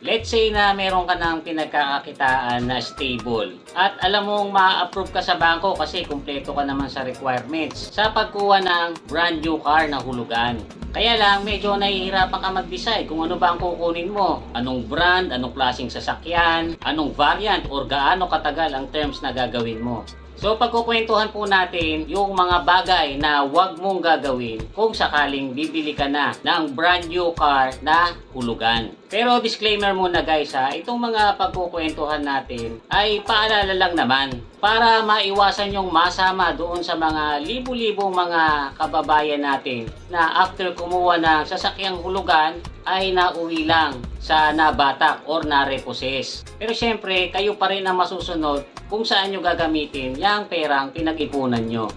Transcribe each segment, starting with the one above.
Let's say na meron ka ng pinagkakakitaan na stable at alam mong ma-approve ka sa bangko kasi kumpleto ka naman sa requirements sa pagkuha ng brand new car na hulugan. Kaya lang medyo nahihirapan ka mag-decide kung ano ba ang kukunin mo. Anong brand, anong klaseng sasakyan, anong variant or gaano katagal ang terms na gagawin mo. So pagkukwentuhan po natin yung mga bagay na wag mong gagawin kung sakaling bibili ka na ng brand new car na hulugan. Pero disclaimer muna guys ha, itong mga pagkukwentuhan natin ay paalala lang naman para maiwasan yung masama doon sa mga libu-libong mga kababayan natin na after kumuha ng sasakyang hulugan ay nauwi lang sa nabatak or na-repossess. Pero syempre, kayo pa rin ang masusunod kung saan nyo gagamitin yung perang pinag-ipunan nyo.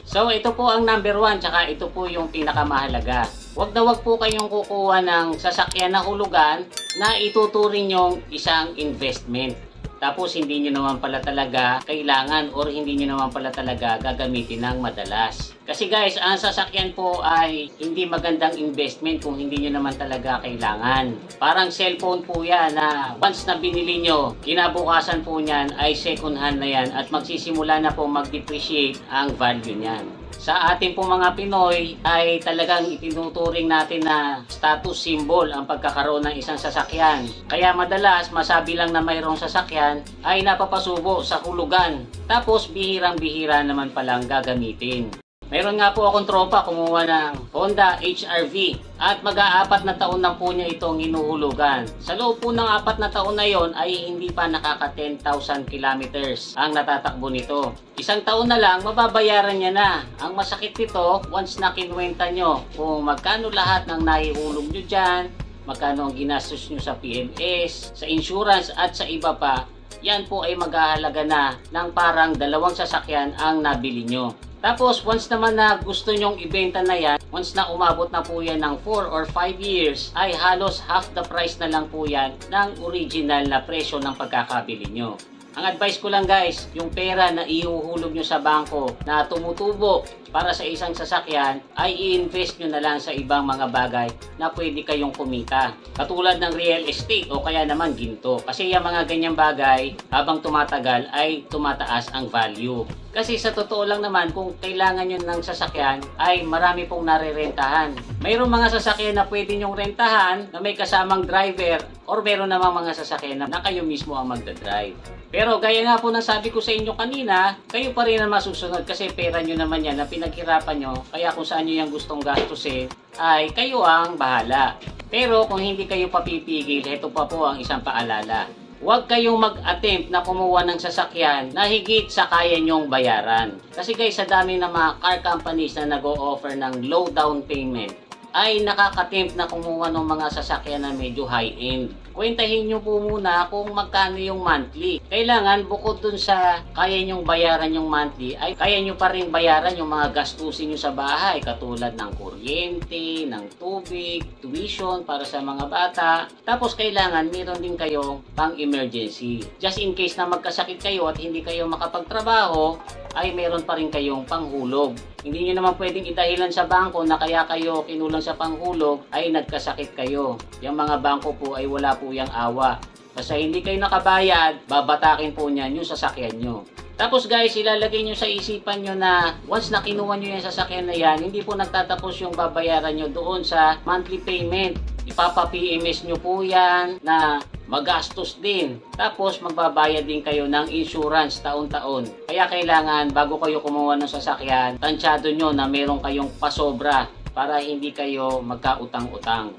So ito po ang number 1, tsaka ito po yung pinakamahalaga. Huwag na huwag po kayong kukuha ng sasakyan na hulugan na ituturing yung isang investment. Tapos hindi nyo naman pala talaga kailangan or hindi nyo naman pala talaga gagamitin ng madalas. Kasi guys, ang sasakyan po ay hindi magandang investment kung hindi nyo naman talaga kailangan. Parang cellphone po yan na once na binili nyo, kinabukasan po niyan ay second hand na yan at magsisimula na po mag-depreciate ang value niyan. Sa ating po mga Pinoy ay talagang itinuturing natin na status symbol ang pagkakaroon ng isang sasakyan. Kaya madalas masabi lang na mayroong sasakyan ay napapasubo sa hulugan. Tapos bihirang-bihira naman palang gagamitin. Mayroon nga po akong tropa kumuha ng Honda HR-V at mag-aapat na taon na po niya itong hinuhulugan. Sa loob po ng 4 na taon na yon ay hindi pa nakaka 10,000 kilometers ang natatakbo nito. Isang taon na lang mababayaran niya na. Ang masakit nito, once na kinwenta nyo kung magkano lahat ng naihulog nyo dyan, magkano ang ginastos nyo sa PMS, sa insurance at sa iba pa, yan po ay maghahalaga na ng parang 2 sasakyan ang nabili nyo. Tapos once naman na gusto nyong ibenta na yan, once na umabot na po yan ng 4 or 5 years, ay halos half the price na lang po yan ng original na presyo ng pagkakabili nyo. Ang advice ko lang guys, yung pera na ihuhulog nyo sa bangko na tumutubo para sa isang sasakyan ay i-invest nyo na lang sa ibang mga bagay na pwede kayong kumita. Katulad ng real estate o kaya naman ginto. Kasi yung mga ganyang bagay habang tumatagal ay tumataas ang value. Kasi sa totoo lang naman kung kailangan nyo ng sasakyan ay marami pong narerentahan. Mayroong mga sasakyan na pwede nyong rentahan na may kasamang driver or meron namang mga sasakyan na kayo mismo ang magdadrive. Pero gaya nga po na sabi ko sa inyo kanina, kayo pa rin ang masusunod kasi pera nyo naman yan na pinaghirapan nyo. Kaya kung saan nyo yung gustong gastusin ay kayo ang bahala. Pero kung hindi kayo papipigil, ito pa po ang isang paalala. Huwag kayong mag-attempt na kumuha ng sasakyan na higit sa kaya nyong bayaran. Kasi guys, sa dami ng mga car companies na nag-o-offer ng low down payment, ay nakaka-tempt na kumuha ng mga sasakyan na medyo high-end. Kwentahin nyo po muna kung magkano yung monthly. Kailangan bukod dun sa kaya nyong bayaran yung monthly, ay kaya nyo pa rin bayaran yung mga gastusin nyo sa bahay katulad ng kuryente, ng tubig, tuition para sa mga bata. Tapos kailangan meron din kayong pang-emergency. Just in case na magkasakit kayo at hindi kayo makapagtrabaho, ay meron pa rin kayong panghulog. Hindi nyo naman pwedeng idahilan sa bangko na kaya kayo kinulang sa panghulog ay nagkasakit kayo. Yung mga bangko po ay wala po yung awa. Kasi hindi kayo nakabayad, babatakin po niyan yung sasakyan nyo. Tapos guys, ilalagay nyo sa isipan nyo na once na kinuha nyo yung sasakyan na yan, hindi po nagtatapos yung babayaran nyo doon sa monthly payment. Ipapa-PMS nyo po yan na magastos din. Tapos magbabayad din kayo ng insurance taon-taon. Kaya kailangan bago kayo kumuha ng sasakyan, tansyado nyo na meron kayong pasobra para hindi kayo magkautang-utang.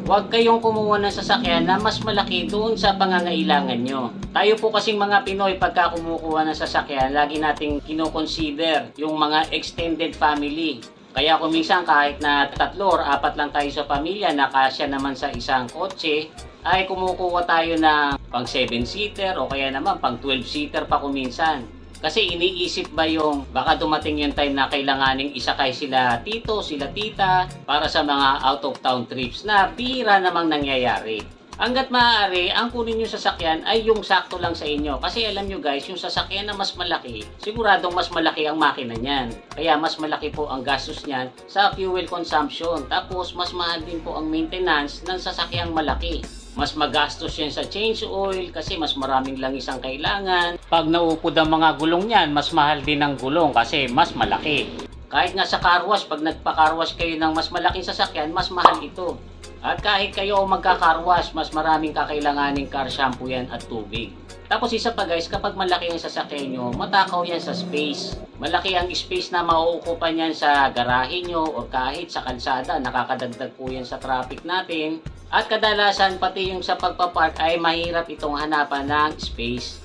Huwag kayong kumuha ng sasakyan na mas malaki doon sa pangangailangan nyo. Tayo po kasing mga Pinoy pagka kumukuha ng sasakyan, lagi nating kinoconsider yung mga extended family. Kaya kung minsan kahit na 3 or 4 lang tayo sa pamilya na kasya naman sa isang kotse, ay kumukuha tayo ng pang 7-seater o kaya naman pang 12-seater pa kung minsan. Kasi iniisip ba yung baka dumating yung time na kailanganing isakay sila tito, sila tita para sa mga out of town trips na bihira namang nangyayari. Hanggat maaari, ang kunin nyo sasakyan ay yung sakto lang sa inyo. Kasi alam nyo guys, yung sasakyan na mas malaki, siguradong mas malaki ang makina niyan. Kaya mas malaki po ang gastos niyan sa fuel consumption. Tapos mas mahal din po ang maintenance ng sasakyang malaki. Mas magastos yan sa change oil kasi mas maraming langis ang kailangan. Pag naupod ang mga gulong niyan, mas mahal din ang gulong kasi mas malaki. Kahit nga sa car wash, pag nagpa-car wash kayo ng mas malaking sasakyan, mas mahal ito. At kahit kayo magka-car wash, mas maraming kakailanganing car shampoo yan at tubig. Tapos isa pa guys, kapag malaki ang sasakyan nyo, matakaw yan sa space. Malaki ang space na mauukupan yan sa garahe nyo o kahit sa kalsada. Nakakadagdag po yan sa traffic natin. At kadalasan pati yung sa pagpapark ay mahirap itong hanapan ng space.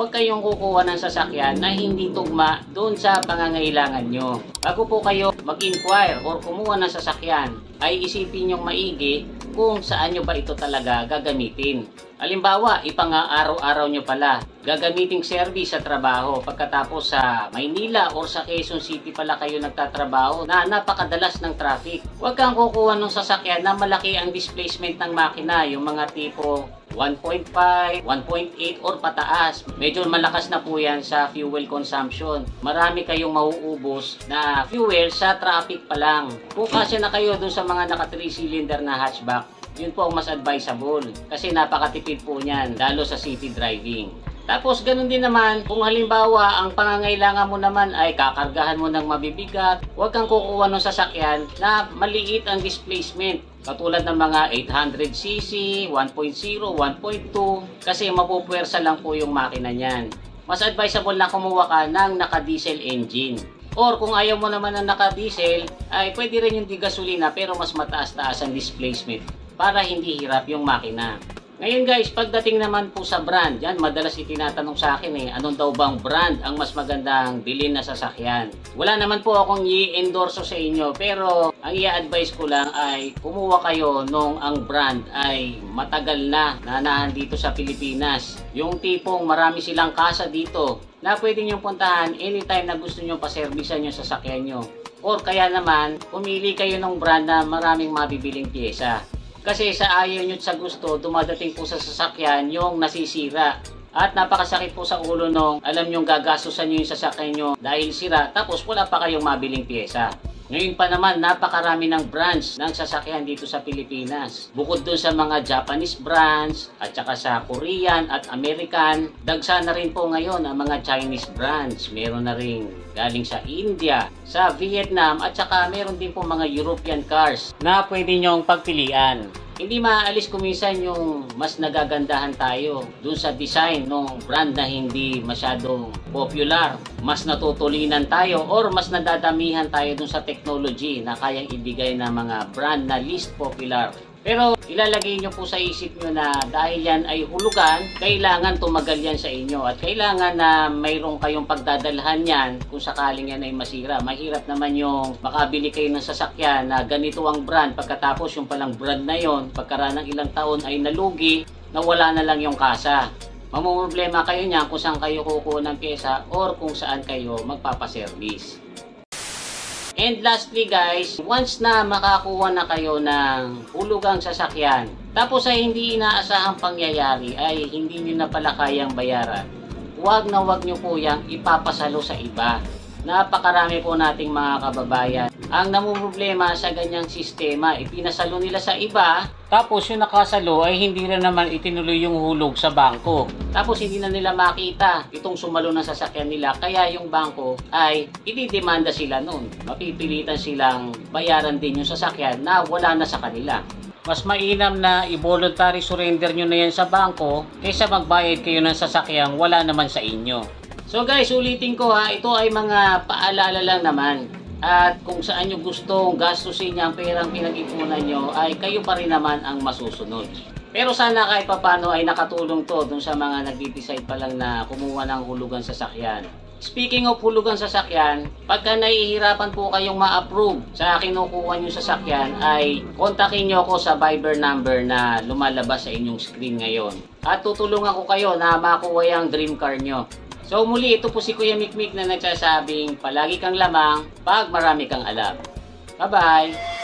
Huwag kayong kukuha ng sasakyan na hindi tugma doon sa pangangailangan nyo. Bago po kayo mag-inquire or kumuha ng sasakyan, ay isipin nyong maigi kung saan nyo ba ito talaga gagamitin. Halimbawa, ipang-araw-araw nyo pala, gagamiting service sa trabaho. Pagkatapos sa Maynila or sa Quezon City pala kayo nagtatrabaho na napakadalas ng traffic. Huwag kang kukuha ng sasakyan na malaki ang displacement ng makina, yung mga tipo 1.5, 1.8 or pataas. Medyo malakas na po yan sa fuel consumption. Marami kayong mauubos na fuel sa traffic pa lang. Kung kasya na kayo dun sa mga naka 3-cylinder na hatchback, yun po ang mas advisable kasi napakatipid po niyan lalo sa city driving. Tapos ganun din naman kung halimbawa ang pangangailangan mo naman ay kakargahan mo ng mabibigat, huwag kang kukuha ng sasakyan na maliit ang displacement. Katulad ng mga 800cc, 1.0, 1.2 kasi mapupuwersa lang po yung makina niyan. Mas advisable na kumuha ka ng naka-diesel engine. Or kung ayaw mo naman ng naka-diesel, ay pwede rin yung di gasolina pero mas mataas-taas ang displacement para hindi hirap yung makina. Ngayon guys, pagdating naman po sa brand, yan madalas itinatanong sa akin anong daw bang brand ang mas magandang bilhin na sasakyan? Wala naman po akong i-endorso sa inyo pero ang i-advise ko lang ay kumuha kayo nung ang brand ay matagal na nandito sa Pilipinas. Yung tipong marami silang kasa dito na pwede nyo puntahan anytime na gusto nyo paservisan yung sasakyan nyo. Or kaya naman, pumili kayo ng brand na maraming mabibiling pyesa. Kasi sa ayaw nyo sa gusto, dumadating po sa sasakyan yung nasisira. At napakasakit po sa ulo nung alam nyong gagastusan nyo yung sasakyan nyo dahil sira tapos wala pa kayong mabiling pyesa. Ngayon pa naman, napakarami ng brands ng sasakyan dito sa Pilipinas. Bukod dun sa mga Japanese brands at saka sa Korean at American, dagsa na rin po ngayon ang mga Chinese brands. Meron na rin galing sa India, sa Vietnam at saka meron din po mga European cars na pwede nyong pagpilian. Hindi maaalis kuminsan yung mas nagagandahan tayo dun sa design ng brand na hindi masyadong popular. Mas natutulinan tayo or mas nadadamihan tayo dun sa technology na kayang ibigay ng mga brand na least popular. Pero ilalagay nyo po sa isip nyo na dahil yan ay hulugan, kailangan tumagal yan sa inyo at kailangan na mayroong kayong pagdadalhan yan kung sakaling yan ay masira. Mahirap naman yung makabili kayo ng sasakyan na ganito ang brand pagkatapos yung palang brand na yon pagkaraan ng ilang taon ay nalugi, nawala na lang yung kasa. Mamumroblema kayo niyan kung saan kayo kukuha ng pyesa or kung saan kayo magpapaservice. And lastly guys, once na makakuha na kayo ng hulugang sasakyan, tapos ay hindi inaasahang pangyayari ay hindi nyo na pala kayang bayaran, huwag nyo po yang ipapasalo sa iba. Napakarami po nating mga kababayan ang namumroblema sa ganyang sistema. Ipinasalo nila sa iba, tapos yung nakasalo ay hindi na naman itinuloy yung hulog sa bangko. Tapos hindi na nila makita itong sumalo ng sasakyan nila, kaya yung bangko ay ididemanda sila nun. Mapipilitan silang bayaran din yung sasakyan na wala na sa kanila. Mas mainam na i-voluntary surrender nyo na yan sa bangko kaysa magbayad kayo ng sasakyang wala naman sa inyo. So guys, ulitin ko ito ay mga paalala lang naman. At kung saan nyo gustong gastusin niya ang perang pinag-ipunan nyo, ay kayo pa rin naman ang masusunod. Pero sana kahit papano ay nakatulong to dun sa mga nagdi-decide pa lang na kumuha ng hulugan sasakyan. Speaking of hulugan sasakyan, pagka nahihirapan po kayong ma-approve sa kinukuha nyo sasakyan, ay kontakin nyo ako sa Viber number na lumalabas sa inyong screen ngayon. At tutulungan ko kayo na makuha yung dream car nyo. So muli, ito po si Kuya Mikmik na nagsasabing palagi kang lamang pag marami kang alam. Bye-bye!